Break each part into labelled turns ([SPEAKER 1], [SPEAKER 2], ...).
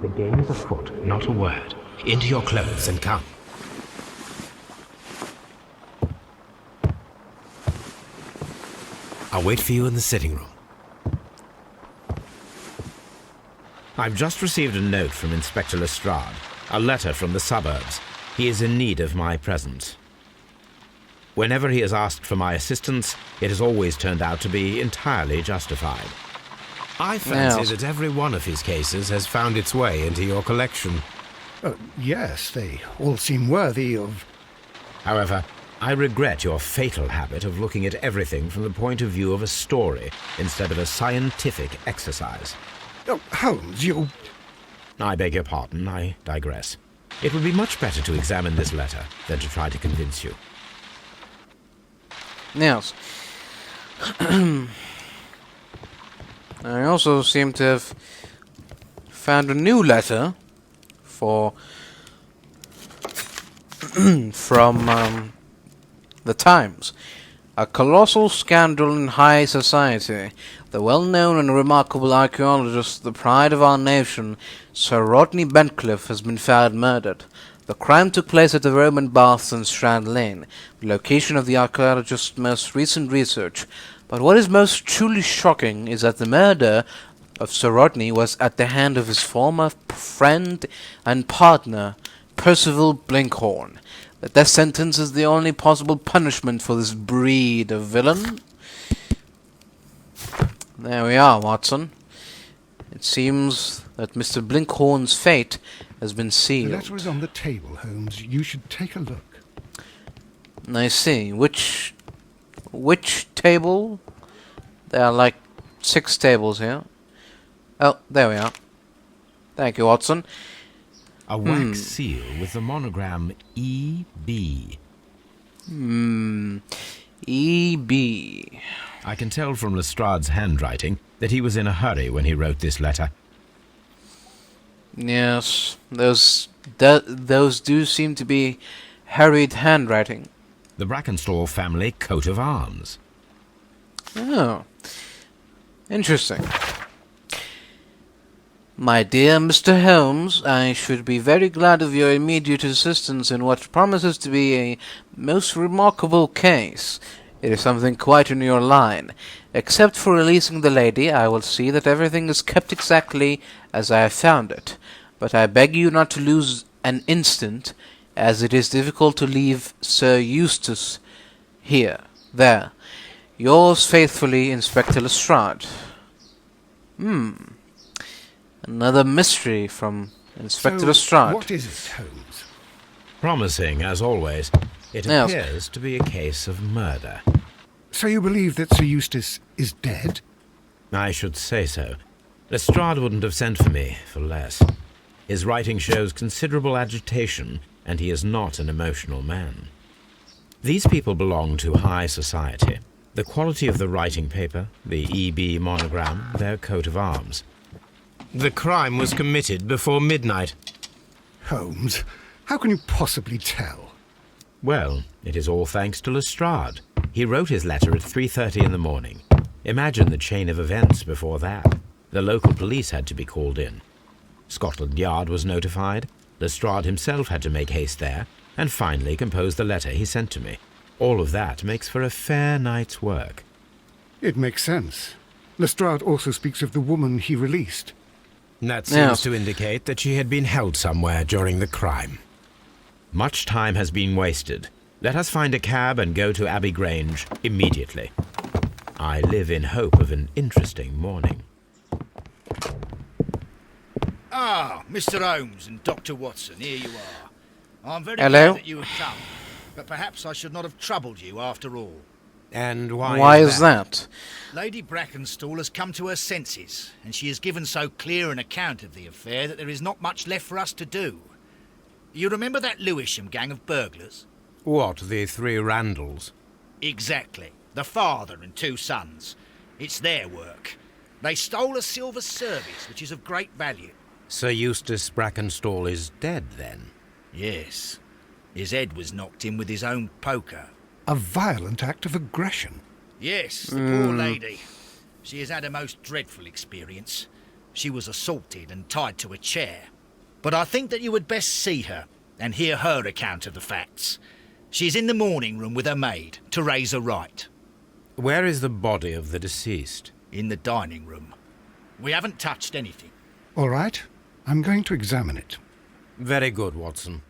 [SPEAKER 1] The game is afoot. Not a word. Into your clothes and come. I'll wait for you in the sitting room. I've just received a note from Inspector Lestrade, a letter from the suburbs. He is in need of my presence. Whenever he has asked for my assistance, it has always turned out to be entirely justified. I fancy that every one of his cases has found its way into your collection.
[SPEAKER 2] Yes, they all seem worthy of...
[SPEAKER 1] However, I regret your fatal habit of looking at everything from the point of view of a story instead of a scientific exercise.
[SPEAKER 2] Oh, Holmes, you...
[SPEAKER 1] I beg your pardon, I digress. It would be much better to examine this letter than to try to convince you.
[SPEAKER 3] Yes. I also seem to have found a new letter from the Times. A colossal scandal in high society. The well-known and remarkable archaeologist, the pride of our nation, Sir Rodney Bentcliffe, has been found murdered. The crime took place at the Roman Baths in Strand Lane, the location of the archaeologist's most recent research. But what is most truly shocking is that the murder of Sir Rodney was at the hand of his former friend and partner, Percival Blinkhorn. The death sentence is the only possible punishment for this breed of villain. There we are, Watson. It seems that Mr. Blinkhorn's fate has been sealed.
[SPEAKER 2] The letter is on the table, Holmes. You should take a look.
[SPEAKER 3] I see. Which table? There are like 6 tables here. Oh, there we are. Thank you, Watson.
[SPEAKER 1] A wax seal with the monogram E.B.
[SPEAKER 3] E.B.
[SPEAKER 1] I can tell from Lestrade's handwriting that he was in a hurry when he wrote this letter.
[SPEAKER 3] Yes, those do seem to be hurried handwriting.
[SPEAKER 1] The Brackenstall family coat of arms.
[SPEAKER 3] Oh, interesting. My dear Mr. Holmes, I should be very glad of your immediate assistance in what promises to be a most remarkable case. It is something quite in your line. Except for releasing the lady, I will see that everything is kept exactly as I have found it. But I beg you not to lose an instant, as it is difficult to leave Sir Eustace here. There. Yours faithfully, Inspector Lestrade. Another mystery from Inspector Lestrade.
[SPEAKER 2] What is it, Holmes?
[SPEAKER 1] Promising, as always. It appears to be a case of murder.
[SPEAKER 2] So you believe that Sir Eustace is dead?
[SPEAKER 1] I should say so. Lestrade wouldn't have sent for me for less. His writing shows considerable agitation, and he is not an emotional man. These people belong to high society. The quality of the writing paper, the E.B. monogram, their coat of arms. The crime was committed before midnight.
[SPEAKER 2] Holmes, how can you possibly tell?
[SPEAKER 1] Well, it is all thanks to Lestrade. He wrote his letter at 3:30 in the morning. Imagine the chain of events before that. The local police had to be called in. Scotland Yard was notified. Lestrade himself had to make haste there, and finally compose the letter he sent to me. All of that makes for a fair night's work.
[SPEAKER 2] It makes sense. Lestrade also speaks of the woman he released.
[SPEAKER 1] That seems to indicate that she had been held somewhere during the crime. Much time has been wasted. Let us find a cab and go to Abbey Grange immediately. I live in hope of an interesting morning.
[SPEAKER 4] Ah, Mr. Holmes and Dr. Watson, here you are. I'm very
[SPEAKER 3] Hello.
[SPEAKER 4] glad that you have come, but perhaps I should not have troubled you after all.
[SPEAKER 1] And
[SPEAKER 3] Why is that?
[SPEAKER 4] Lady Brackenstall has come to her senses, and she has given so clear an account of the affair that there is not much left for us to do. You remember that Lewisham gang of burglars?
[SPEAKER 1] What, the 3 Randalls?
[SPEAKER 4] Exactly. The father and 2 sons. It's their work. They stole a silver service, which is of great value.
[SPEAKER 1] Sir Eustace Brackenstall is dead, then?
[SPEAKER 4] Yes. His head was knocked in with his own poker.
[SPEAKER 2] A violent act of aggression.
[SPEAKER 4] Yes, the poor lady. She has had a most dreadful experience. She was assaulted and tied to a chair. But I think that you would best see her and hear her account of the facts. She's in the morning room with her maid, Teresa Wright.
[SPEAKER 1] Where is the body of the deceased?
[SPEAKER 4] In the dining room. We haven't touched anything.
[SPEAKER 2] All right, I'm going to examine it.
[SPEAKER 1] Very good, Watson.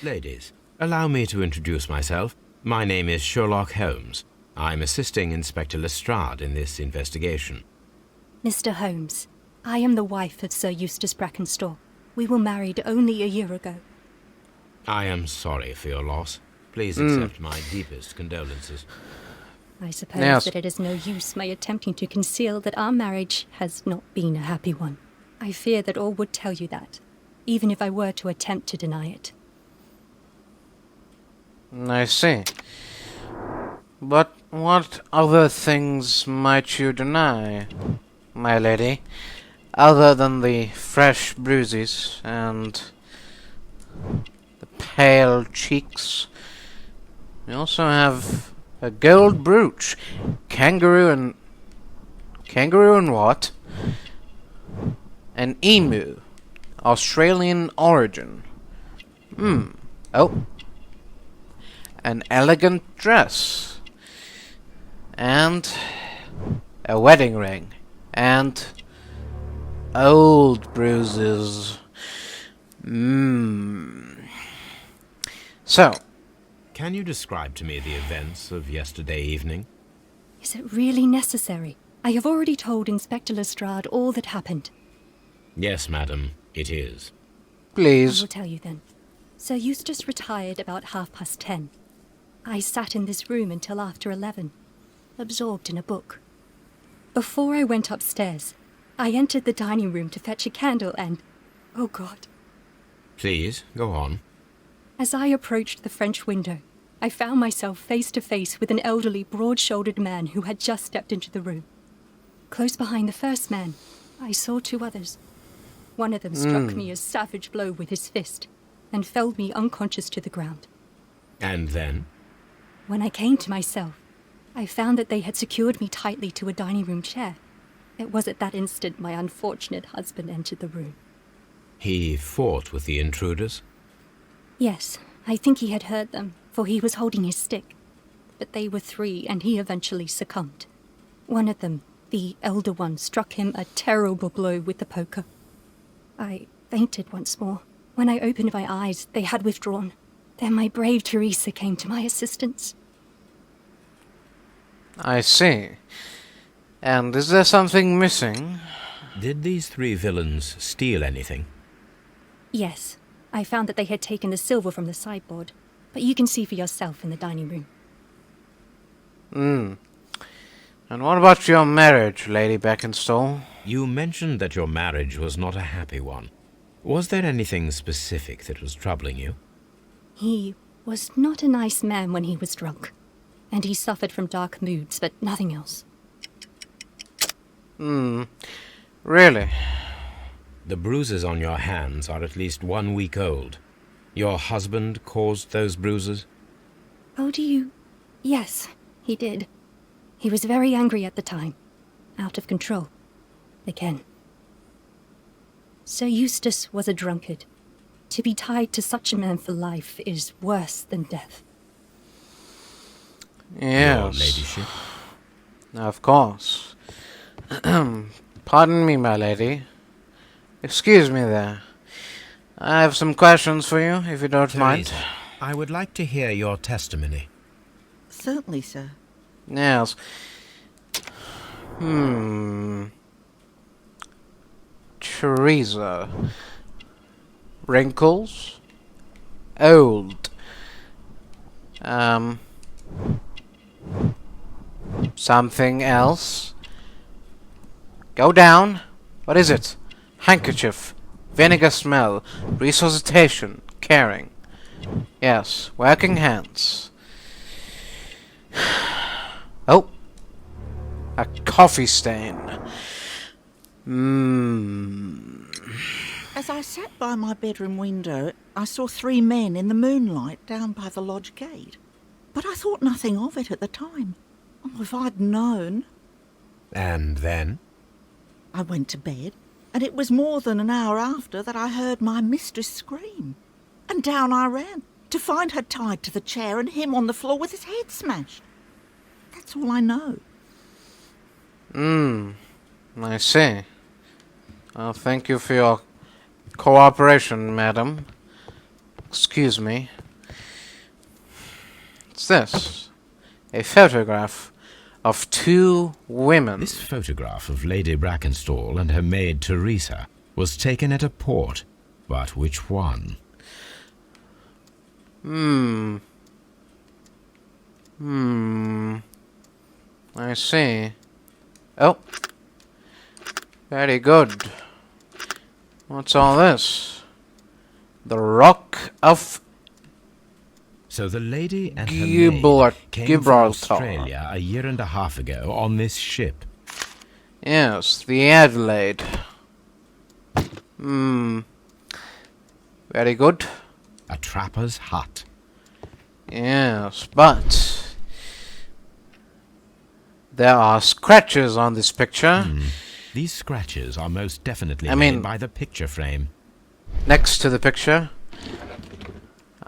[SPEAKER 1] Ladies, allow me to introduce myself. My name is Sherlock Holmes. I'm assisting Inspector Lestrade in this investigation.
[SPEAKER 5] Mr. Holmes, I am the wife of Sir Eustace Brackenstall. We were married only a year ago.
[SPEAKER 1] I am sorry for your loss. Please accept my deepest condolences.
[SPEAKER 5] I suppose
[SPEAKER 3] Yes.
[SPEAKER 5] that it is no use my attempting to conceal that our marriage has not been a happy one. I fear that all would tell you that, even if I were to attempt to deny it.
[SPEAKER 3] I see. But what other things might you deny, my lady, other than the fresh bruises and the pale cheeks? You also have a gold brooch, kangaroo and what? An emu, Australian origin. Oh. An elegant dress. And a wedding ring. And old bruises. So,
[SPEAKER 1] Can you describe to me the events of yesterday evening?
[SPEAKER 5] Is it really necessary? I have already told Inspector Lestrade all that happened.
[SPEAKER 1] Yes, madam, it is.
[SPEAKER 5] I
[SPEAKER 3] please.
[SPEAKER 5] will tell you then. Sir Eustace retired about 10:30. I sat in this room until after 11, absorbed in a book. Before I went upstairs, I entered the dining room to fetch a candle and... oh God.
[SPEAKER 1] Please, go on.
[SPEAKER 5] As I approached the French window, I found myself face to face with an elderly, broad-shouldered man who had just stepped into the room. Close behind the first man, I saw two others. One of them struck me a savage blow with his fist and felled me unconscious to the ground.
[SPEAKER 1] And then?
[SPEAKER 5] When I came to myself, I found that they had secured me tightly to a dining room chair. It was at that instant my unfortunate husband entered the room.
[SPEAKER 1] He fought with the intruders?
[SPEAKER 5] Yes, I think he had heard them, for he was holding his stick. But they were three, and he eventually succumbed. One of them, the elder one, struck him a terrible blow with the poker. I fainted once more. When I opened my eyes, they had withdrawn. Then my brave Teresa came to my assistance.
[SPEAKER 3] I see. And is there something missing?
[SPEAKER 1] Did these three villains steal anything?
[SPEAKER 5] Yes, I found that they had taken the silver from the sideboard, but you can see for yourself in the dining room.
[SPEAKER 3] And what about your marriage, Lady Brackenstall?
[SPEAKER 1] You mentioned that your marriage was not a happy one. Was there anything specific that was troubling you?
[SPEAKER 5] He was not a nice man when he was drunk, and he suffered from dark moods, but nothing else.
[SPEAKER 3] Really?
[SPEAKER 1] The bruises on your hands are at least 1 week old. Your husband caused those bruises?
[SPEAKER 5] Oh, do you? Yes, he did. He was very angry at the time. Out of control. Again. Sir Eustace was a drunkard. To be tied to such a man for life is worse than death.
[SPEAKER 1] Your
[SPEAKER 3] Yes.
[SPEAKER 1] ladyship.
[SPEAKER 3] Of course. Pardon me, my lady. Excuse me there. I have some questions for you, if you don't mind.
[SPEAKER 1] Teresa, I would like to hear your testimony.
[SPEAKER 6] Certainly, sir.
[SPEAKER 3] Yes. Teresa. Wrinkles. Old. Something else. Go down. What is it? Handkerchief. Vinegar smell. Resuscitation. Caring. Yes. Working hands. Oh. A coffee stain.
[SPEAKER 6] As I sat by my bedroom window, I saw 3 men in the moonlight down by the lodge gate. But I thought nothing of it at the time. Oh, if I'd known.
[SPEAKER 1] And then?
[SPEAKER 6] I went to bed, and it was more than an hour after that I heard my mistress scream. And down I ran, to find her tied to the chair and him on the floor with his head smashed. That's all I know.
[SPEAKER 3] I see. Well, thank you for your cooperation, madam. Excuse me. What's this? A photograph of two women.
[SPEAKER 1] This photograph of Lady Brackenstall and her maid Teresa was taken at a port, but which one?
[SPEAKER 3] I see. Oh. Very good. What's all this? The Rock of
[SPEAKER 1] So the lady and her
[SPEAKER 3] Gibraltar.
[SPEAKER 1] maid came from Australia a year and a half ago on this ship.
[SPEAKER 3] Yes, the Adelaide. Very good.
[SPEAKER 1] A trapper's hut.
[SPEAKER 3] Yes, but there are scratches on this picture.
[SPEAKER 1] These scratches are most definitely
[SPEAKER 3] I
[SPEAKER 1] made
[SPEAKER 3] mean-
[SPEAKER 1] by the picture frame.
[SPEAKER 3] Next to the picture.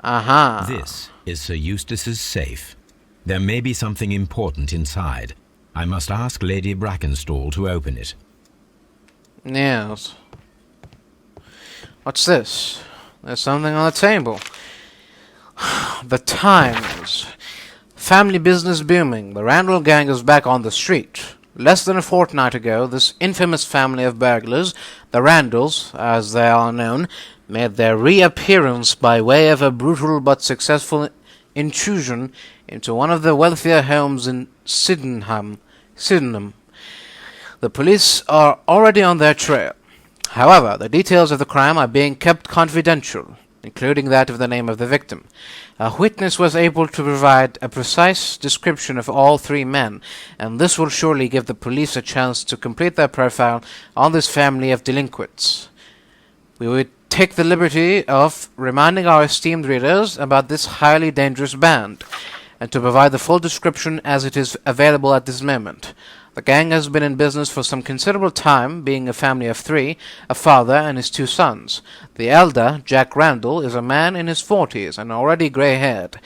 [SPEAKER 3] Aha.
[SPEAKER 1] This is Sir Eustace's safe. There may be something important inside. I must ask Lady Brackenstall to open it.
[SPEAKER 3] Yes. What's this? There's something on the table. The Times. Family business booming. The Randall gang is back on the street. Less than a fortnight ago, this infamous family of burglars, the Randalls, as they are known, made their reappearance by way of a brutal but successful intrusion into one of the wealthier homes in Sydenham. The police are already on their trail. However, the details of the crime are being kept confidential, including that of the name of the victim. A witness was able to provide a precise description of all three men, and this will surely give the police a chance to complete their profile on this family of delinquents. We would take the liberty of reminding our esteemed readers about this highly dangerous band, and to provide the full description as it is available at this moment. The gang has been in business for some considerable time, being a family of three, a father and his two sons. The elder, Jack Randall, is a man in his 40s and already grey-haired,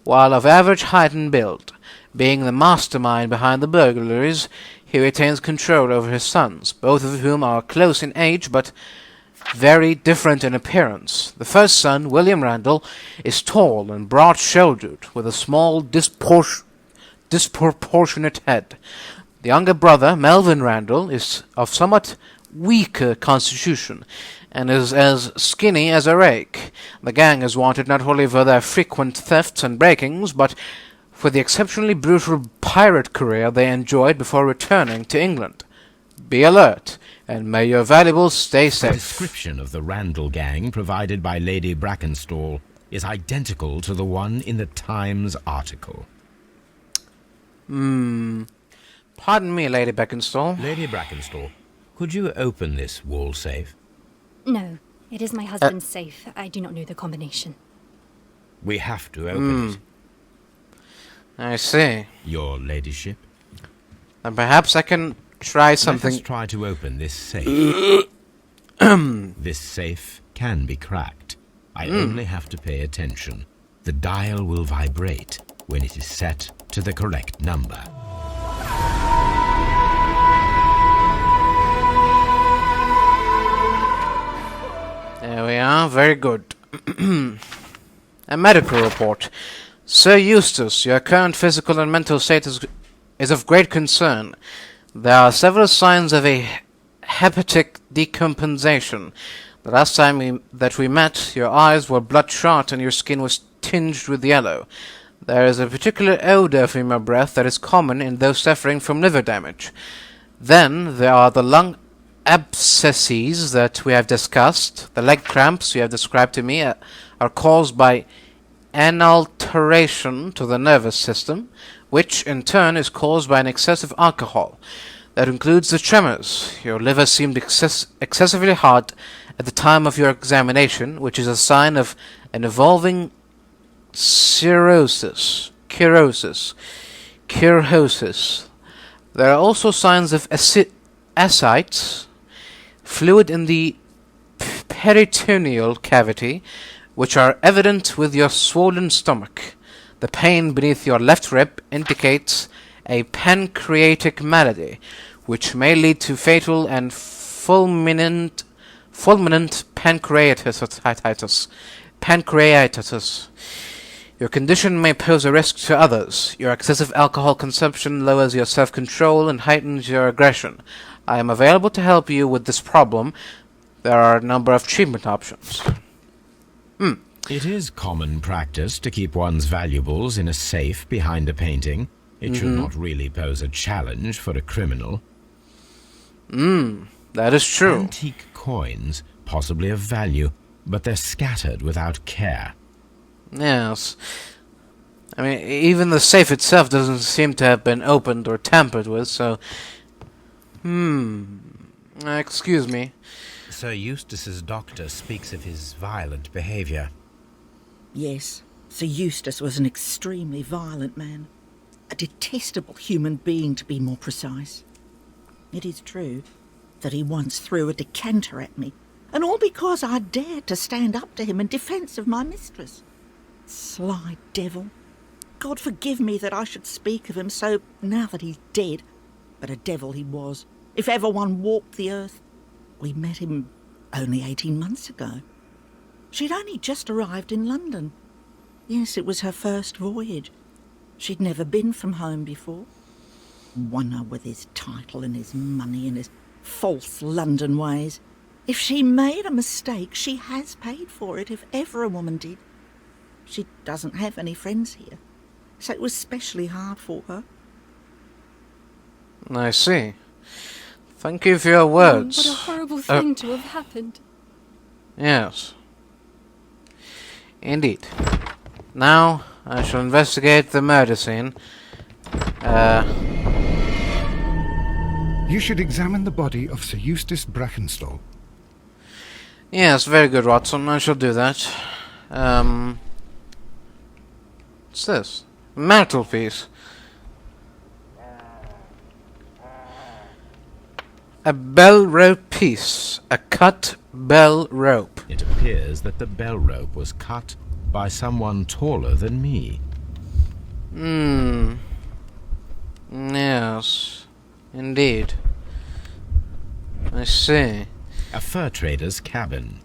[SPEAKER 3] while of average height and build. Being the mastermind behind the burglaries, he retains control over his sons, both of whom are close in age but very different in appearance. The first son, William Randall, is tall and broad-shouldered, with a small, disproportionate head. The younger brother, Melvin Randall, is of somewhat weaker constitution, and is as skinny as a rake. The gang is wanted not only for their frequent thefts and breakings, but for the exceptionally brutal pirate career they enjoyed before returning to England. Be alert, and may your valuables stay
[SPEAKER 1] The
[SPEAKER 3] safe.
[SPEAKER 1] description of the Randall gang provided by Lady Brackenstall is identical to the one in the Times article.
[SPEAKER 3] Pardon me, Lady Brackenstall.
[SPEAKER 1] Lady Brackenstall, could you open this wall safe?
[SPEAKER 5] No, it is my husband's safe. I do not know the combination.
[SPEAKER 1] We have to open it,
[SPEAKER 3] I see.
[SPEAKER 1] your ladyship.
[SPEAKER 3] And perhaps I can try
[SPEAKER 1] Let us
[SPEAKER 3] something.
[SPEAKER 1] try to open this safe. This safe can be cracked. I only have to pay attention. The dial will vibrate when it is set to the correct number.
[SPEAKER 3] There we are, very good. A medical report. Sir Eustace, your current physical and mental state is of great concern. There are several signs of a hepatic decompensation. The last time that we met, your eyes were bloodshot and your skin was tinged with yellow. There is a particular odor from your breath that is common in those suffering from liver damage. Then there are the lung abscesses that we have discussed. The leg cramps you have described to me are caused by an alteration to the nervous system, which in turn is caused by an excess of alcohol. That includes the tremors. Your liver seemed excessively hard at the time of your examination, which is a sign of an evolving cirrhosis. There are also signs of ascites, fluid in the peritoneal cavity, which are evident with your swollen stomach. The pain beneath your left rib indicates a pancreatic malady, which may lead to fatal and fulminant pancreatitis. Your condition may pose a risk to others. Your excessive alcohol consumption lowers your self-control and heightens your aggression. I am available to help you with this problem. There are a number of treatment options.
[SPEAKER 1] It is common practice to keep one's valuables in a safe behind a painting. It should not really pose a challenge for a criminal.
[SPEAKER 3] That is true.
[SPEAKER 1] Antique coins, possibly of value, but they're scattered without care.
[SPEAKER 3] Yes. I mean, even the safe itself doesn't seem to have been opened or tampered with, so... excuse me.
[SPEAKER 1] Sir Eustace's doctor speaks of his violent behaviour.
[SPEAKER 6] Yes, Sir Eustace was an extremely violent man. A detestable human being, to be more precise. It is true that he once threw a decanter at me, and all because I dared to stand up to him in defence of my mistress. Sly devil. God forgive me that I should speak of him so now that he's dead, but a devil he was, if ever one walked the earth. We met him only 18 months ago. She'd only just arrived in London. Yes, it was her first voyage. She'd never been from home before. Wonder with his title and his money and his false London ways. If she made a mistake, she has paid for it, if ever a woman did. She doesn't have any friends here, so it was specially hard for her.
[SPEAKER 3] I see. Thank you for your words.
[SPEAKER 5] What a horrible thing to have happened.
[SPEAKER 3] Yes. Indeed. Now, I shall investigate the murder scene.
[SPEAKER 2] You should examine the body of Sir Eustace Brackenstall.
[SPEAKER 3] Yes, very good, Watson. I shall do that. What's this? Mantelpiece. A bell rope piece. A cut bell rope.
[SPEAKER 1] It appears that the bell rope was cut by someone taller than me.
[SPEAKER 3] Yes. Indeed. I see.
[SPEAKER 1] A fur trader's cabin.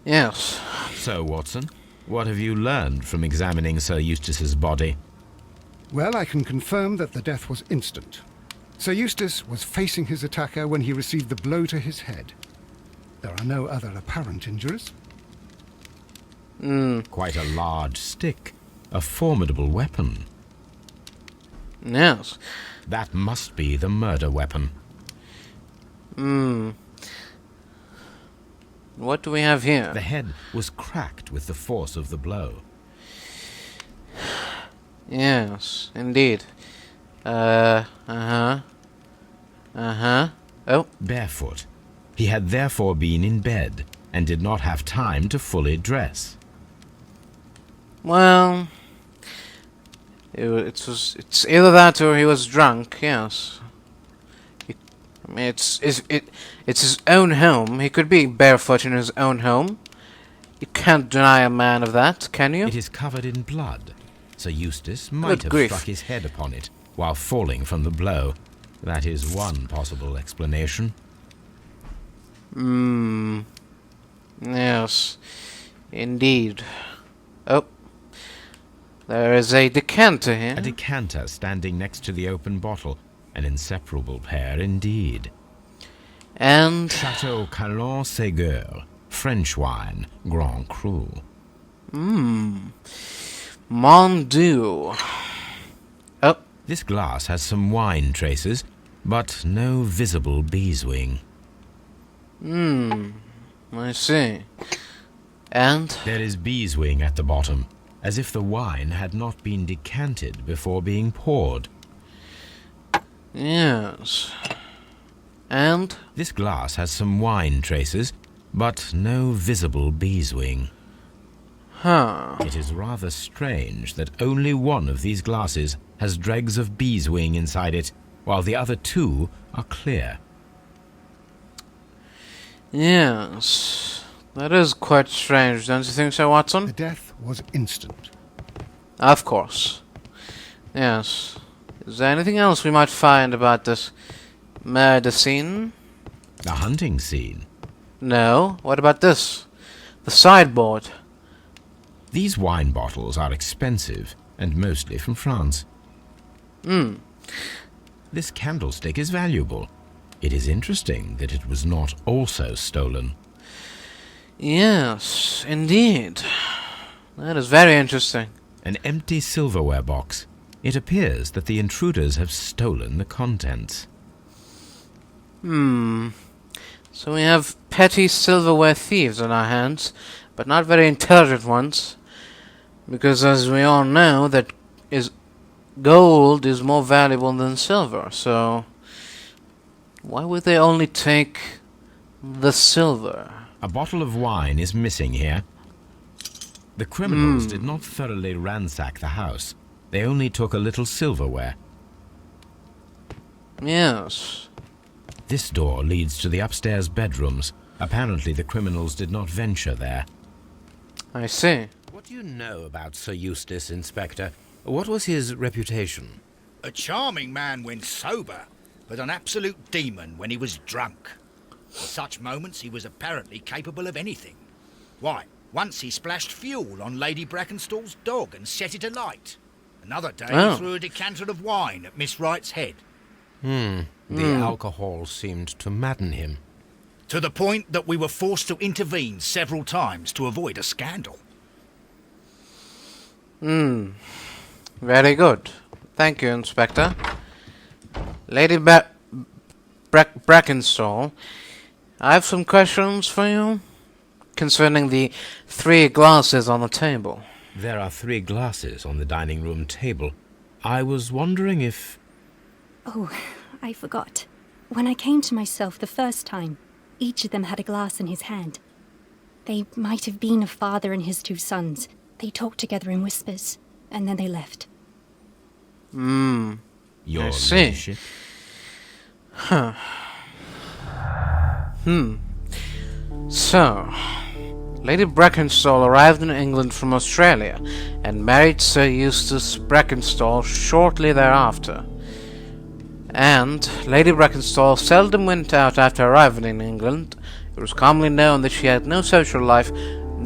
[SPEAKER 3] Yes.
[SPEAKER 1] So, Watson, what have you learned from examining Sir Eustace's body?
[SPEAKER 2] Well, I can confirm that the death was instant. Sir Eustace was facing his attacker when he received the blow to his head. There are no other apparent injuries.
[SPEAKER 1] Quite a large stick. A formidable weapon.
[SPEAKER 3] Yes.
[SPEAKER 1] That must be the murder weapon.
[SPEAKER 3] What do we have here?
[SPEAKER 1] The head was cracked with the force of the blow.
[SPEAKER 3] Yes, indeed. Oh.
[SPEAKER 1] Barefoot. He had therefore been in bed and did not have time to fully dress.
[SPEAKER 3] Well, it's either that or he was drunk. Yes. I mean, it's his own home. He could be barefoot in his own home. You can't deny a man of that, can you?
[SPEAKER 1] It is covered in blood. Sir Eustace might have
[SPEAKER 3] grief.
[SPEAKER 1] struck his head upon it while falling from the blow. That is one possible explanation.
[SPEAKER 3] Yes, indeed. Oh, there is a decanter here.
[SPEAKER 1] A decanter standing next to the open bottle. An inseparable pair indeed.
[SPEAKER 3] And
[SPEAKER 1] Chateau Calon Ségur, French wine, Grand Cru.
[SPEAKER 3] Mon Dieu. Oh,
[SPEAKER 1] This glass has some wine traces, but no visible beeswing.
[SPEAKER 3] I see. And
[SPEAKER 1] There is beeswing at the bottom, as if the wine had not been decanted before being poured.
[SPEAKER 3] yes. And
[SPEAKER 1] This glass has some wine traces, but no visible beeswing. It is rather strange that only one of these glasses has dregs of beeswing inside it, while the other two are clear.
[SPEAKER 3] Yes. That is quite strange, don't you think so,
[SPEAKER 2] The
[SPEAKER 3] Watson?
[SPEAKER 2] death was instant.
[SPEAKER 3] Of course. Yes. Is there anything else we might find about this murder scene?
[SPEAKER 1] A hunting scene.
[SPEAKER 3] No. What about this? The sideboard.
[SPEAKER 1] These wine bottles are expensive, and mostly from France. This candlestick is valuable. It is interesting that it was not also stolen.
[SPEAKER 3] Yes, indeed. That is very interesting.
[SPEAKER 1] An empty silverware box. It appears that the intruders have stolen the contents.
[SPEAKER 3] So we have petty silverware thieves on our hands, but not very intelligent ones. Because as we all know, gold is more valuable than silver, so why would they only take the silver?
[SPEAKER 1] A bottle of wine is missing here. The criminals did not thoroughly ransack the house. They only took a little silverware.
[SPEAKER 3] Yes.
[SPEAKER 1] This door leads to the upstairs bedrooms. Apparently the criminals did not venture there.
[SPEAKER 3] I see.
[SPEAKER 1] What do you know about Sir Eustace, Inspector? What was his reputation?
[SPEAKER 4] A charming man when sober, but an absolute demon when he was drunk. In such moments he was apparently capable of anything. Why, once he splashed fuel on Lady Brackenstall's dog and set it alight. Another day he threw a decanter of wine at Miss Wright's head.
[SPEAKER 1] The alcohol seemed to madden him.
[SPEAKER 4] To the point that we were forced to intervene several times to avoid a scandal.
[SPEAKER 3] Very good. Thank you, Inspector. Lady Brackenstall, I have some questions for you concerning the 3 glasses on the table.
[SPEAKER 1] There are 3 glasses on the dining room table. I was wondering if...
[SPEAKER 5] Oh, I forgot. When I came to myself the first time, each of them had a glass in his hand. They might have been a father and his 2 sons. They talked together in whispers, and then they left.
[SPEAKER 1] Your
[SPEAKER 3] I see.
[SPEAKER 1] ladyship?
[SPEAKER 3] So, Lady Brackenstall arrived in England from Australia and married Sir Eustace Brackenstall shortly thereafter. And Lady Brackenstall seldom went out after arriving in England. It was commonly known that she had no social life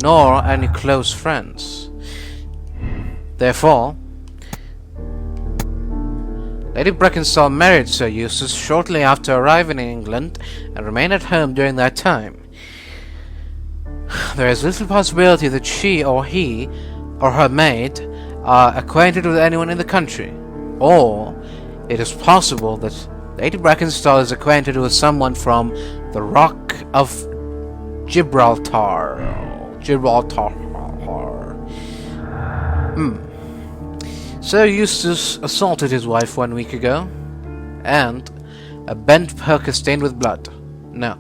[SPEAKER 3] nor any close friends. Therefore, Lady Brackenstall married Sir Eustace shortly after arriving in England and remained at home during that time. There is little possibility that she or he or her maid are acquainted with anyone in the country, or it is possible that Lady Brackenstall is acquainted with someone from the Rock of Gibraltar. Sir Eustace assaulted his wife 1 week ago, and a bent poker stained with blood. Now,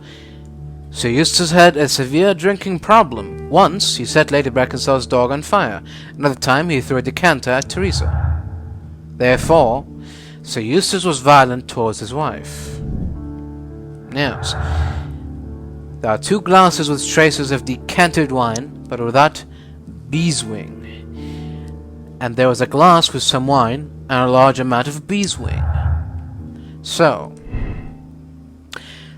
[SPEAKER 3] Sir Eustace had a severe drinking problem. Once, he set Lady Brackenstall's dog on fire. Another time, he threw a decanter at Teresa. Therefore, Sir Eustace was violent towards his wife. Yes. There are 2 glasses with traces of decanted wine, but without beeswing. And there was a glass with some wine and a large amount of beeswing. So,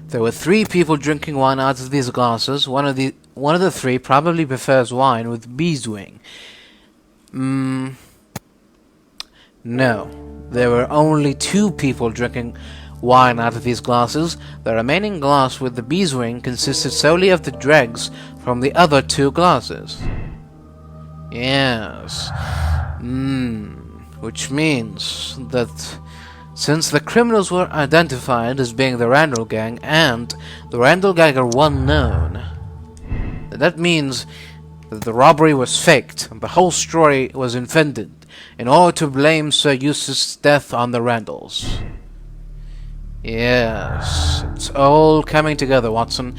[SPEAKER 3] there were 3 people drinking wine out of these glasses. One of the 3 probably prefers wine with beeswing. No. There were only 2 people drinking wine out of these glasses. The remaining glass with the beeswing consisted solely of the dregs from the other 2 glasses. Yes. Which means that since the criminals were identified as being the Randall Gang and the Randall Gang are well known, that means that the robbery was faked and the whole story was invented in order to blame Sir Eustace's death on the Randalls. Yes, it's all coming together, Watson.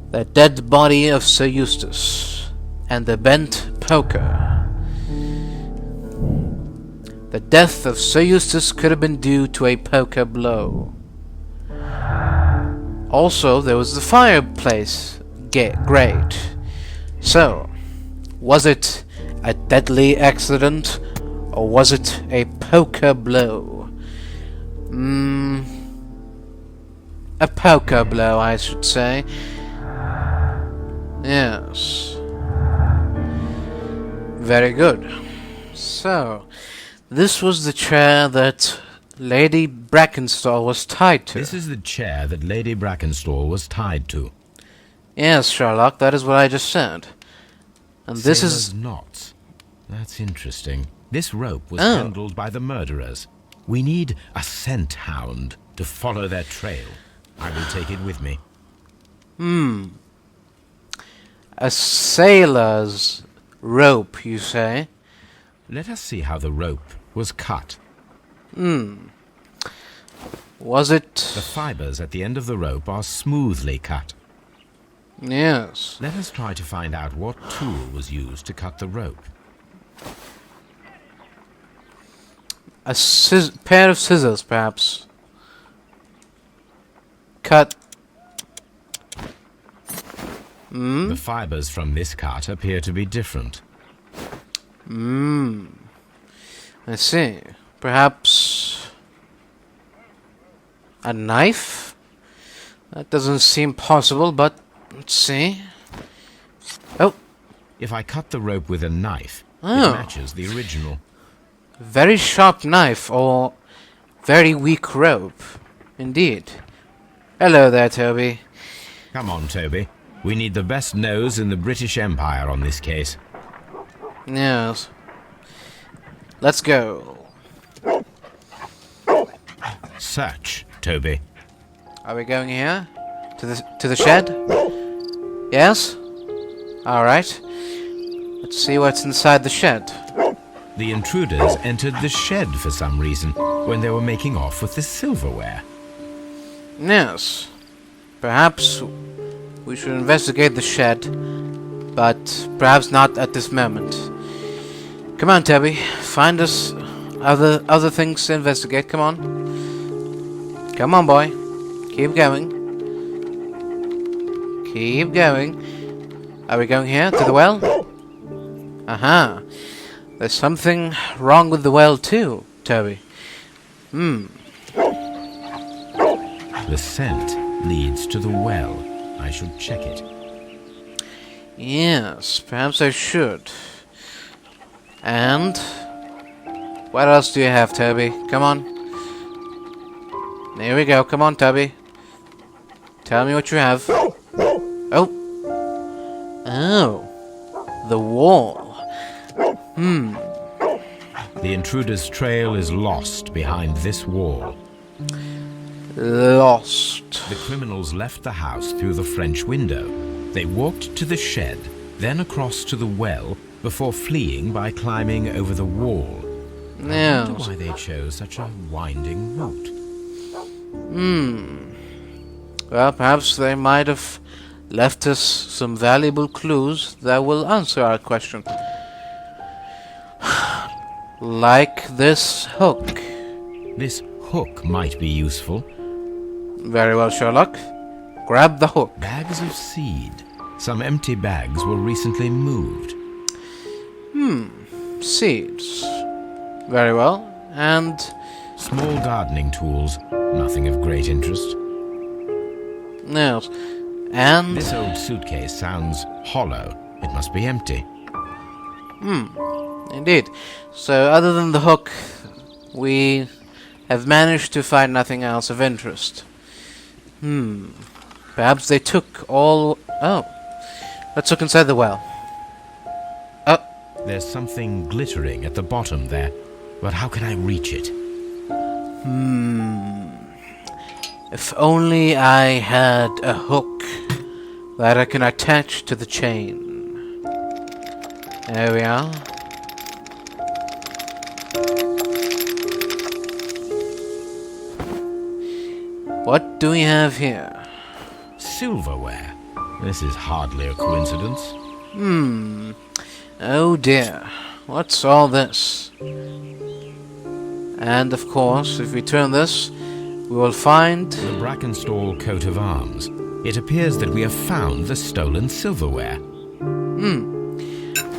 [SPEAKER 3] The dead body of Sir Eustace and the bent poker. The death of Sir Eustace could have been due to a poker blow. Also, there was the fireplace grate. So, was it a deadly accident, or was it a poker blow? A poker blow, I should say. Yes. Very good. So, this was the chair that Lady Brackenstall was tied to.
[SPEAKER 1] This is the chair that Lady Brackenstall was tied to.
[SPEAKER 3] Yes, Sherlock, that is what I just said. And this
[SPEAKER 1] Sailor's
[SPEAKER 3] is...
[SPEAKER 1] knots. That's interesting. This rope was
[SPEAKER 3] Oh.
[SPEAKER 1] handled by the murderers. We need a scent hound to follow their trail. I will take it with me.
[SPEAKER 3] a sailor's rope, you say?
[SPEAKER 1] Let us see how the rope was cut.
[SPEAKER 3] Was it...
[SPEAKER 1] The fibers at the end of the rope are smoothly cut.
[SPEAKER 3] Yes.
[SPEAKER 1] Let us try to find out what tool was used to cut the rope.
[SPEAKER 3] A pair of scissors, perhaps. Cut.
[SPEAKER 1] The fibers from this cut appear to be different.
[SPEAKER 3] I see. Perhaps... a knife? That doesn't seem possible, but let's see. Oh,
[SPEAKER 1] If I cut the rope with a knife,
[SPEAKER 3] Oh.
[SPEAKER 1] it matches the original.
[SPEAKER 3] very sharp knife, or very weak rope. Indeed. Hello there, Toby.
[SPEAKER 1] Come on, Toby. We need the best nose in the British Empire on this case.
[SPEAKER 3] Yes. Let's go.
[SPEAKER 1] Search, Toby.
[SPEAKER 3] Are we going here? To the shed? Yes? Alright. Let's see what's inside the shed.
[SPEAKER 1] The intruders entered the shed for some reason when they were making off with the silverware.
[SPEAKER 3] Yes. Perhaps we should investigate the shed, but perhaps not at this moment. Come on, Toby. Find us other things to investigate. Come on. Come on, boy. Keep going. Keep going. Are we going here? To the well? Aha. There's something wrong with the well too, Toby.
[SPEAKER 1] The scent leads to the well. I should check it.
[SPEAKER 3] Yes, perhaps I should. And... what else do you have, Toby? Come on. There we go. Come on, Toby. Tell me what you have. Oh. Oh. The wall.
[SPEAKER 1] The intruder's trail is lost behind this wall.
[SPEAKER 3] Lost.
[SPEAKER 1] The criminals left the house through the French window. They walked to the shed, then across to the well, before fleeing by climbing over the wall. I
[SPEAKER 3] Yes.
[SPEAKER 1] wonder why they chose such a winding route.
[SPEAKER 3] Well, perhaps they might have left us some valuable clues that will answer our question. Like this hook.
[SPEAKER 1] This hook might be useful.
[SPEAKER 3] Very well, Sherlock. Grab the hook.
[SPEAKER 1] Bags of seed. Some empty bags were recently moved.
[SPEAKER 3] Seeds. Very well. And...
[SPEAKER 1] Small gardening tools. Nothing of great interest.
[SPEAKER 3] yes. And...
[SPEAKER 1] This old suitcase sounds hollow. It must be empty.
[SPEAKER 3] indeed. So, other than the hook, we have managed to find nothing else of interest. Perhaps they took all... oh. Let's look inside the well.
[SPEAKER 1] There's something glittering at the bottom there, but how can I reach it?
[SPEAKER 3] If only I had a hook that I can attach to the chain. There we are. What do we have here?
[SPEAKER 1] Silverware. This is hardly a coincidence.
[SPEAKER 3] Oh dear. What's all this? And of course, if we turn this, we will find...
[SPEAKER 1] The Brackenstall coat of arms. It appears that we have found the stolen silverware.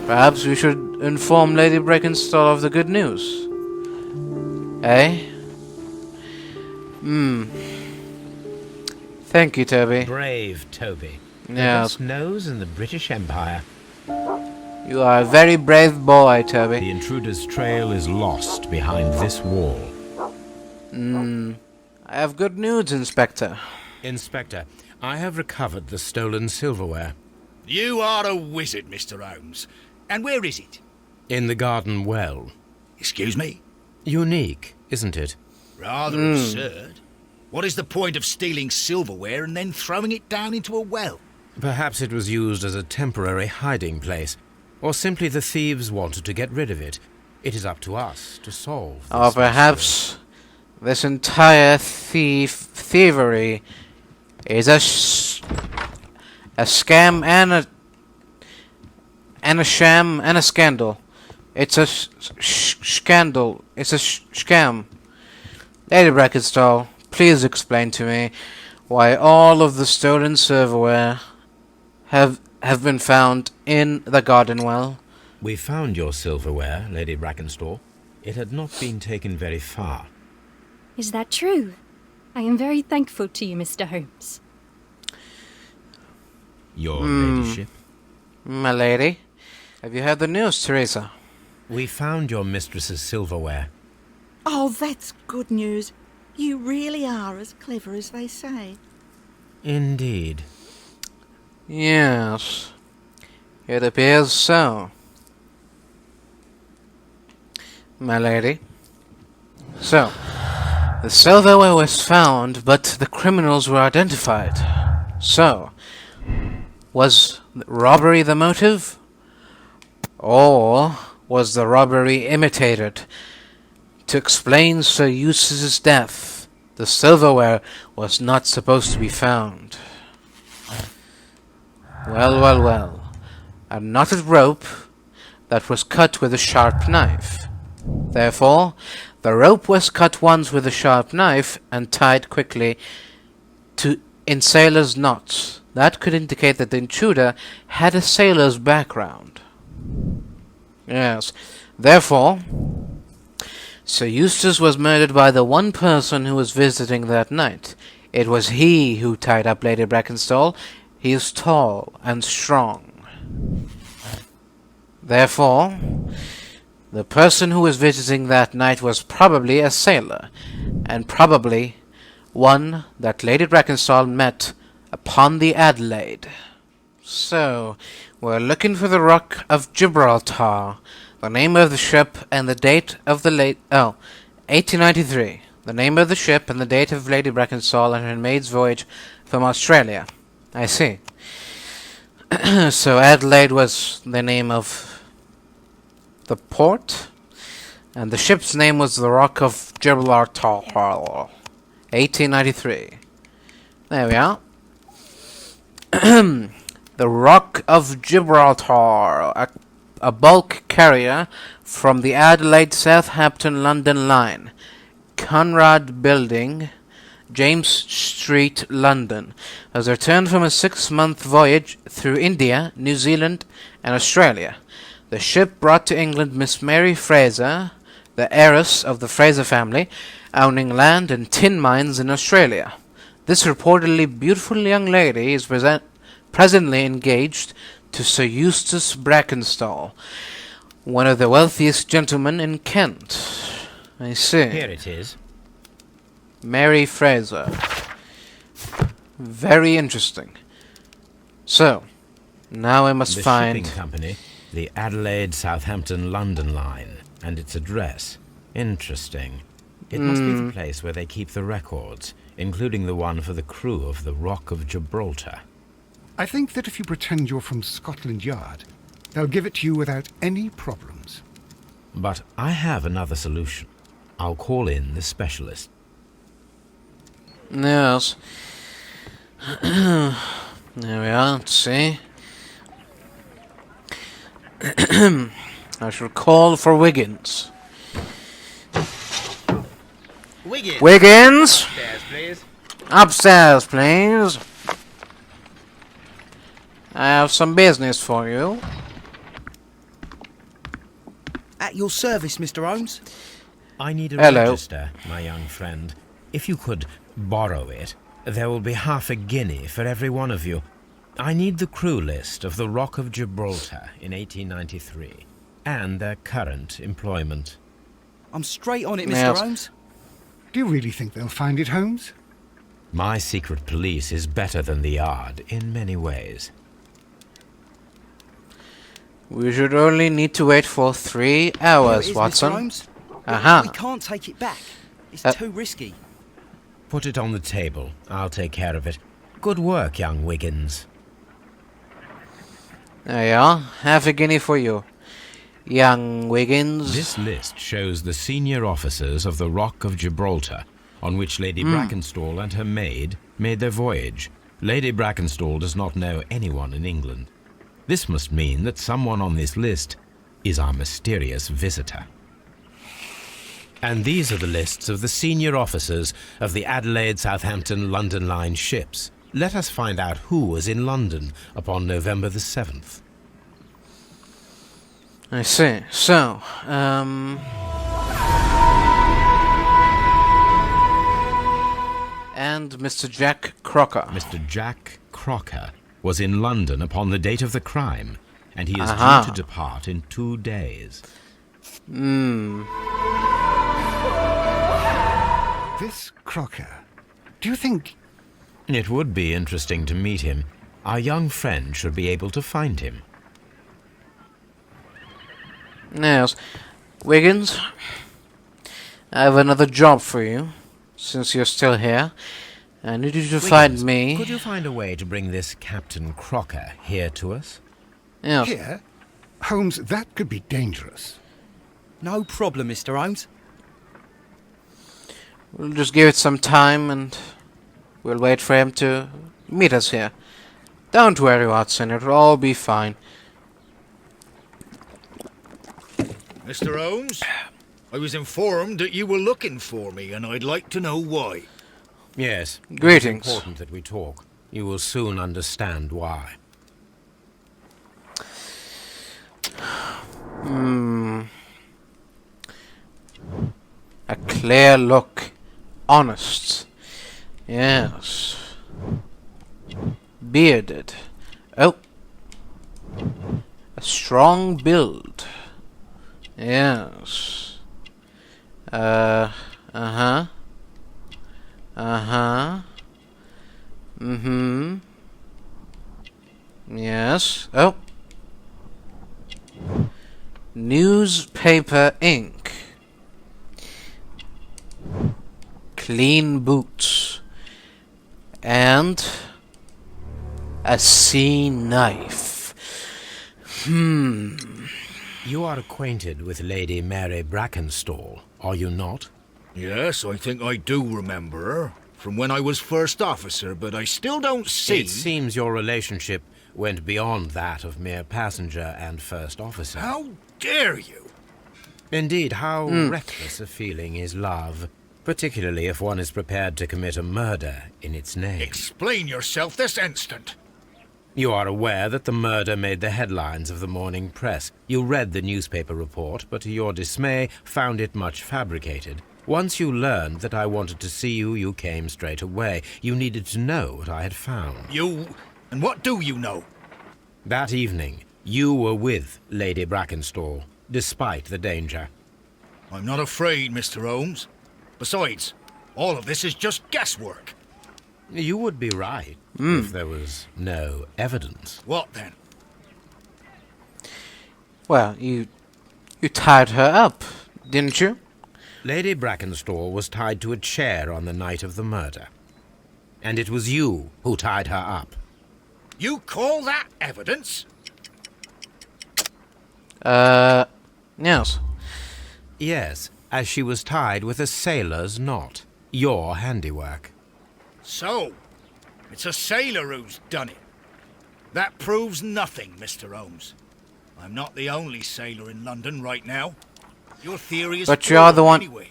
[SPEAKER 3] Perhaps we should inform Lady Brackenstall of the good news. Eh? Thank you, Toby.
[SPEAKER 1] Brave Toby. The
[SPEAKER 3] Yes.
[SPEAKER 1] best nose in the British Empire.
[SPEAKER 3] You are a very brave boy,
[SPEAKER 1] The
[SPEAKER 3] Toby.
[SPEAKER 1] intruder's trail is lost behind this wall.
[SPEAKER 3] I have good news, Inspector.
[SPEAKER 1] Inspector, I have recovered the stolen silverware.
[SPEAKER 4] You are a wizard, Mr. Holmes. And where is it?
[SPEAKER 1] In the garden well.
[SPEAKER 4] Excuse me?
[SPEAKER 1] Unique, isn't it?
[SPEAKER 4] Rather absurd. What is the point of stealing silverware and then throwing it down into a well?
[SPEAKER 1] Perhaps it was used as a temporary hiding place, or simply the thieves wanted to get rid of it. It is up to us to solve this
[SPEAKER 3] Or perhaps this entire thievery is a scam and a sham and a scandal. It's a scandal. It's a scam. Lady Brackenstall, please explain to me why all of the stolen silverware have been found in the garden well.
[SPEAKER 1] We found your silverware, Lady Brackenstall. It had not been taken very far.
[SPEAKER 5] Is that true? I am very thankful to you, Mr. Holmes.
[SPEAKER 1] Your ladyship.
[SPEAKER 3] My lady, have you heard the news, Teresa?
[SPEAKER 1] We found your mistress's silverware.
[SPEAKER 6] Oh, that's good news. You really are as clever as they say.
[SPEAKER 1] Indeed.
[SPEAKER 3] Yes, it appears so, my lady. So, the silverware was found, but the criminals were identified. So, was robbery the motive? Or was the robbery imitated? To explain Sir Eustace's death, the silverware was not supposed to be found. Well. A knotted rope that was cut with a sharp knife. Therefore, the rope was cut once with a sharp knife and tied quickly in sailor's knots. That could indicate that the intruder had a sailor's background. Yes. Therefore, Sir Eustace was murdered by the one person who was visiting that night. It was he who tied up Lady Brackenstall. He is tall and strong. Therefore, the person who was visiting that night was probably a sailor, and probably one that Lady Brackenstall met upon the Adelaide. So, we're looking for the Rock of Gibraltar, the name of the ship and the date of the 1893. The name of the ship and the date of Lady Brackenstall and her maid's voyage from Australia. I see. So Adelaide was the name of the port, and the ship's name was the Rock of Gibraltar. 1893. There we are. The Rock of Gibraltar, a bulk carrier from the Adelaide Southampton London line. Conrad Building, James Street, London, has returned from a 6-month voyage through India, New Zealand, and Australia. The ship brought to England Miss Mary Fraser, the heiress of the Fraser family, owning land and tin mines in Australia. This reportedly beautiful young lady is presently engaged to Sir Eustace Brackenstall, one of the wealthiest gentlemen in Kent. I see.
[SPEAKER 1] Here it is.
[SPEAKER 3] Mary Fraser. Very interesting. So, now I must
[SPEAKER 1] The
[SPEAKER 3] find...
[SPEAKER 1] shipping company, the Adelaide Southampton London line, and its address. Interesting. It must be the place where they keep the records, including the one for the crew of the Rock of Gibraltar.
[SPEAKER 2] I think that if you pretend you're from Scotland Yard, they'll give it to you without any problems.
[SPEAKER 1] But I have another solution. I'll call in the specialist.
[SPEAKER 3] Yes. There we are, let's see. I shall call for Wiggins.
[SPEAKER 4] Wiggins!
[SPEAKER 3] Wiggins!
[SPEAKER 4] There's
[SPEAKER 1] please.
[SPEAKER 3] Upstairs, please. I have some business for you.
[SPEAKER 7] At your service, Mr. Holmes.
[SPEAKER 1] I need a
[SPEAKER 3] Hello.
[SPEAKER 1] register, my young friend. If you could borrow it, there will be half a guinea for every one of you. I need the crew list of the Rock of Gibraltar in 1893, and their current employment.
[SPEAKER 7] I'm straight on it, Mr.
[SPEAKER 3] Yes.
[SPEAKER 7] Holmes.
[SPEAKER 2] Do you really think they'll find it, Holmes?
[SPEAKER 1] My secret police is better than the Yard in many ways.
[SPEAKER 3] We should only need to wait for 3
[SPEAKER 7] Here it
[SPEAKER 3] hours,
[SPEAKER 7] is, Mr.
[SPEAKER 3] Watson.
[SPEAKER 7] Holmes.
[SPEAKER 3] Aha.
[SPEAKER 7] We can't take it back. It's too risky.
[SPEAKER 1] Put it on the table. I'll take care of it. Good work, young Wiggins.
[SPEAKER 3] There you are. Half a guinea for you, young Wiggins.
[SPEAKER 1] This list shows the senior officers of the Rock of Gibraltar, on which Lady Brackenstall and her maid made their voyage. Lady Brackenstall does not know anyone in England. This must mean that someone on this list is our mysterious visitor. And these are the lists of the senior officers of the Adelaide, Southampton, London Line ships. Let us find out who was in London upon November the 7th.
[SPEAKER 3] I see. So, and Mr. Jack Crocker.
[SPEAKER 1] Mr. Jack Crocker was in London upon the date of the crime, and he is
[SPEAKER 3] Aha.
[SPEAKER 1] due to depart in 2 days.
[SPEAKER 2] This Crocker. Do you think...
[SPEAKER 1] It would be interesting to meet him. Our young friend should be able to find him.
[SPEAKER 3] Yes. Wiggins, I have another job for you, since you're still here. I need you to find
[SPEAKER 1] Wiggins,
[SPEAKER 3] me.
[SPEAKER 1] Could you find a way to bring this Captain Crocker here to us?
[SPEAKER 3] Yes.
[SPEAKER 2] Here? Holmes, that could be dangerous.
[SPEAKER 7] No problem, Mr. Holmes.
[SPEAKER 3] We'll just give it some time and we'll wait for him to meet us here. Don't worry, Watson, it'll all be fine.
[SPEAKER 4] Mr. Holmes, I was informed that you were looking for me, and I'd like to know why.
[SPEAKER 1] Yes.
[SPEAKER 3] Greetings.
[SPEAKER 1] It's important that we talk. You will soon understand why.
[SPEAKER 3] A clear look. Honest. Yes. Bearded. Oh. A strong build. Yes. Uh-huh. Uh-huh. Mm-hmm. Yes. Oh. Newspaper ink. Clean boots. And a sea knife.
[SPEAKER 1] You are acquainted with Lady Mary Brackenstall, are you not?
[SPEAKER 4] Yes, I think I do remember her, from when I was first officer, but I still don't see...
[SPEAKER 1] It seems your relationship went beyond that of mere passenger and first officer.
[SPEAKER 4] How dare you?
[SPEAKER 1] Indeed, how reckless a feeling is love, particularly if one is prepared to commit a murder in its name.
[SPEAKER 4] Explain yourself this instant.
[SPEAKER 1] You are aware that the murder made the headlines of the morning press. You read the newspaper report, but to your dismay found it much fabricated. Once you learned that I wanted to see you, you came straight away. You needed to know what I had found.
[SPEAKER 4] You... and what do you know?
[SPEAKER 1] That evening, you were with Lady Brackenstall, despite the danger.
[SPEAKER 4] I'm not afraid, Mr. Holmes. Besides, all of this is just guesswork.
[SPEAKER 1] You would be right if there was no evidence.
[SPEAKER 4] What then?
[SPEAKER 3] Well, you tied her up, didn't you?
[SPEAKER 1] Lady Brackenstall was tied to a chair on the night of the murder. And it was you who tied her up.
[SPEAKER 4] You call that evidence?
[SPEAKER 3] Yes.
[SPEAKER 1] Yes, as she was tied with a sailor's knot. Your handiwork.
[SPEAKER 4] So, it's a sailor who's done it. That proves nothing, Mr. Holmes. I'm not the only sailor in London right now. Your theory is
[SPEAKER 3] But you're the
[SPEAKER 4] flawed
[SPEAKER 3] one-
[SPEAKER 4] anyway.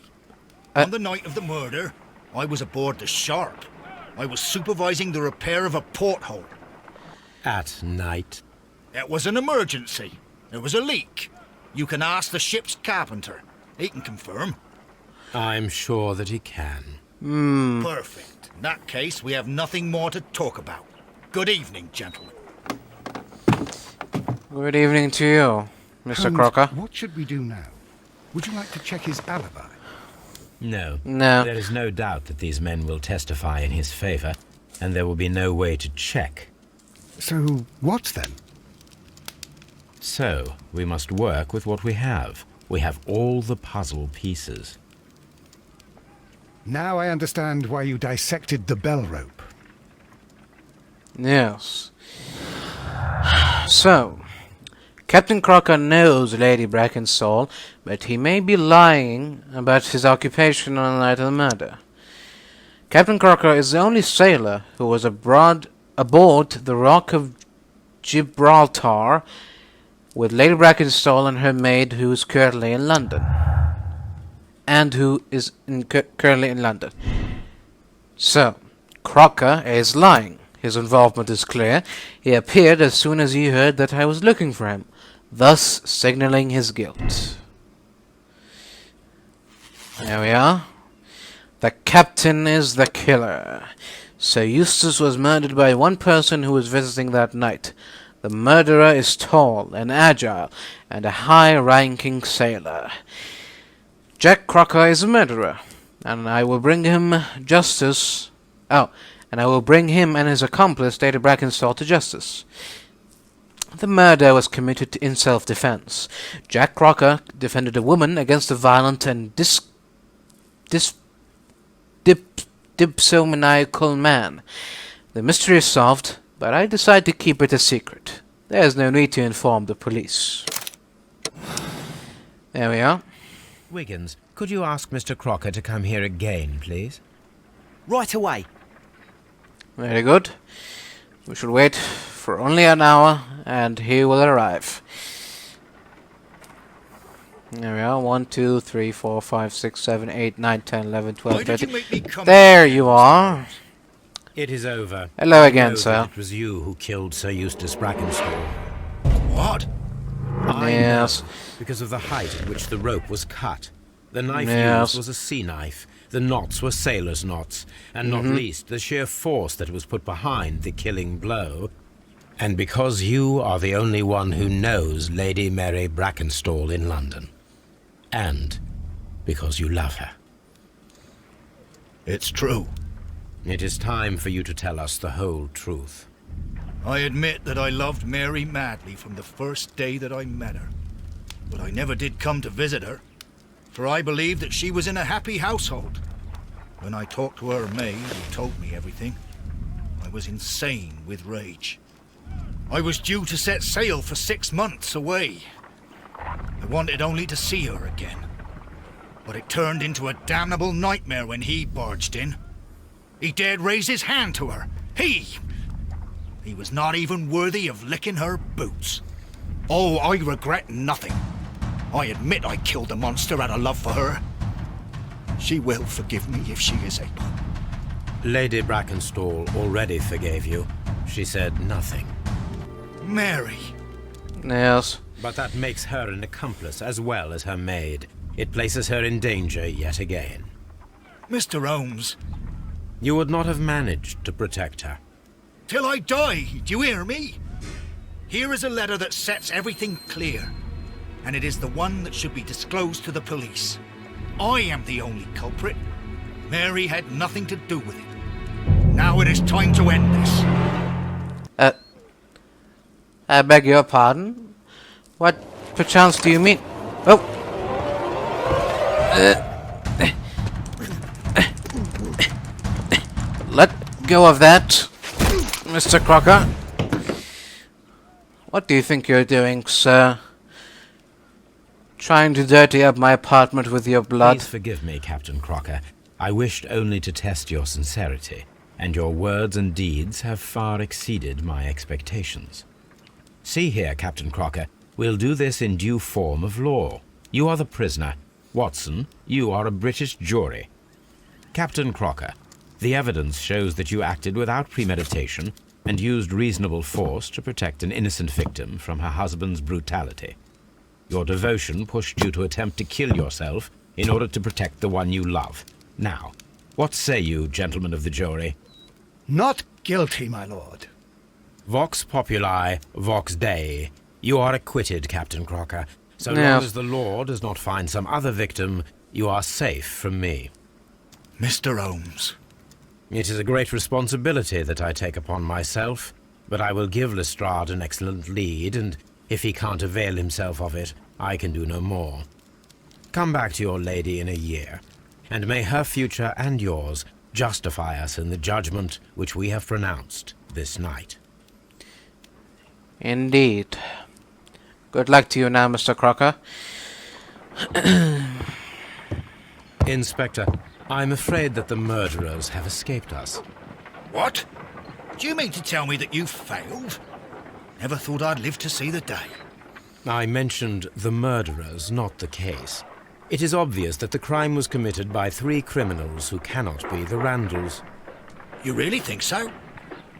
[SPEAKER 4] On the night of the murder, I was aboard the Sharp. I was supervising the repair of a porthole.
[SPEAKER 1] At night.
[SPEAKER 4] It was an emergency. There was a leak. You can ask the ship's carpenter. He can confirm.
[SPEAKER 1] I'm sure that he can.
[SPEAKER 4] Perfect. In that case, we have nothing more to talk about. Good evening, gentlemen.
[SPEAKER 3] Good evening to you, Mr.
[SPEAKER 2] Holmes,
[SPEAKER 3] Crocker.
[SPEAKER 2] what should we do now? Would you like to check his alibi?
[SPEAKER 1] No.
[SPEAKER 3] No.
[SPEAKER 1] There is no doubt that these men will testify in his favor, and there will be no way to check.
[SPEAKER 2] So, what then?
[SPEAKER 1] So, we must work with what we have. We have all the puzzle pieces.
[SPEAKER 2] Now I understand why you dissected the bell rope.
[SPEAKER 3] Yes. So, Captain Crocker knows Lady Brackenstall, but he may be lying about his occupation on the night of the murder. Captain Crocker is the only sailor who was aboard the Rock of Gibraltar with Lady Brackenstall and her maid, who is currently in London. Currently in London. So, Crocker is lying. His involvement is clear. He appeared as soon as he heard that I was looking for him, thus signaling his guilt. There we are. The captain is the killer. Sir Eustace was murdered by one person who was visiting that night. The murderer is tall and agile, and a high-ranking sailor. Jack Crocker is a murderer, and I will bring him justice. And I will bring him and his accomplice, Lady Brackenstall, to justice. The murder was committed in self-defense. Jack Crocker defended a woman against a violent and dipsomaniacal man. The mystery is solved, but I decide to keep it a secret. There is no need to inform the police. There we are.
[SPEAKER 1] Wiggins, could you ask Mr. Crocker to come here again, please?
[SPEAKER 7] Right away.
[SPEAKER 3] Very good. We should wait for only an hour, and he will arrive. There we are. 1, 2, 3, 4, 5, 6, 7, 8, 9, 10, 11, 12,
[SPEAKER 4] Why did
[SPEAKER 3] 13.
[SPEAKER 4] you make me come?
[SPEAKER 3] There you are.
[SPEAKER 1] It is over.
[SPEAKER 3] Hello
[SPEAKER 1] I
[SPEAKER 3] again,
[SPEAKER 1] know
[SPEAKER 3] sir.
[SPEAKER 1] that it was you who killed Sir Eustace Brackenstall.
[SPEAKER 4] What?
[SPEAKER 1] I
[SPEAKER 3] Yes.
[SPEAKER 1] know, because of the height at which the rope was cut. The knife
[SPEAKER 3] Yes.
[SPEAKER 1] used was a sea knife. The knots were sailor's knots, and not least the sheer force that was put behind the killing blow. And because you are the only one who knows Lady Mary Brackenstall in London. And because you love her.
[SPEAKER 4] It's true.
[SPEAKER 1] It is time for you to tell us the whole truth.
[SPEAKER 4] I admit that I loved Mary madly from the first day that I met her. But I never did come to visit her, for I believed that she was in a happy household. When I talked to her maid, who told me everything, I was insane with rage. I was due to set sail for 6 months away. I wanted only to see her again. But it turned into a damnable nightmare when he barged in. He dared raise his hand to her. He was not even worthy of licking her boots. Oh, I regret nothing. I admit I killed the monster out of love for her. She will forgive me if she is able.
[SPEAKER 1] Lady Brackenstall already forgave you. She said nothing.
[SPEAKER 4] Mary.
[SPEAKER 3] Yes.
[SPEAKER 1] But that makes her an accomplice as well as her maid. It places her in danger yet again.
[SPEAKER 4] Mr. Holmes.
[SPEAKER 1] You would not have managed to protect her.
[SPEAKER 4] Till I die, do you hear me? Here is a letter that sets everything clear, and it is the one that should be disclosed to the police. I am the only culprit. Mary had nothing to do with it. Now it is time to end this.
[SPEAKER 3] I beg your pardon? What perchance do you mean? Oh! Let go of that, Mr. Crocker. What do you think you're doing, sir? Trying to dirty up my apartment with your blood?
[SPEAKER 1] Please forgive me, Captain Crocker. I wished only to test your sincerity, and your words and deeds have far exceeded my expectations. See here, Captain Crocker, we'll do this in due form of law. You are the prisoner. Watson, you are a British jury. Captain Crocker, the evidence shows that you acted without premeditation and used reasonable force to protect an innocent victim from her husband's brutality. Your devotion pushed you to attempt to kill yourself in order to protect the one you love. Now, what say you, gentlemen of the jury?
[SPEAKER 2] Not guilty, my lord.
[SPEAKER 1] Vox populi, vox dei. You are acquitted, Captain Crocker. So long
[SPEAKER 3] Yes.
[SPEAKER 1] as the law does not find some other victim, you are safe from me.
[SPEAKER 4] Mr. Holmes.
[SPEAKER 1] It is a great responsibility that I take upon myself, but I will give Lestrade an excellent lead, and if he can't avail himself of it, I can do no more. Come back to your lady in a year, and may her future and yours justify us in the judgment which we have pronounced this night.
[SPEAKER 3] Indeed. Good luck to you now, Mr. Crocker.
[SPEAKER 1] Inspector, I'm afraid that the murderers have escaped us.
[SPEAKER 4] What? Do you mean to tell me that you failed? Never thought I'd live to see the day.
[SPEAKER 1] I mentioned the murderers, not the case. It is obvious that the crime was committed by 3 criminals who cannot be the Randalls.
[SPEAKER 4] You really think so?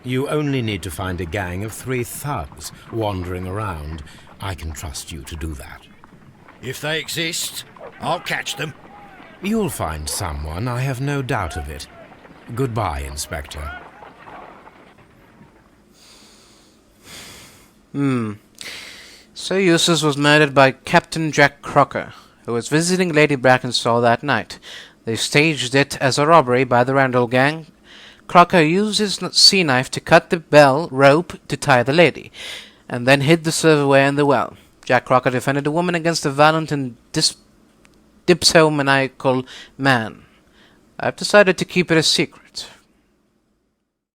[SPEAKER 1] You only need to find a gang of 3 thugs wandering around. I can trust you to do that.
[SPEAKER 4] If they exist, I'll catch them.
[SPEAKER 1] You'll find someone, I have no doubt of it. Goodbye, Inspector.
[SPEAKER 3] Sir Eustace was murdered by Captain Jack Crocker, who was visiting Lady Brackenstall that night. They staged it as a robbery by the Randall gang. Crocker used his sea knife to cut the bell rope to tie the lady, and then hid the silverware in the well. Jack Crocker defended the woman against a violent and dipsomaniacal man. I've decided to keep it a secret.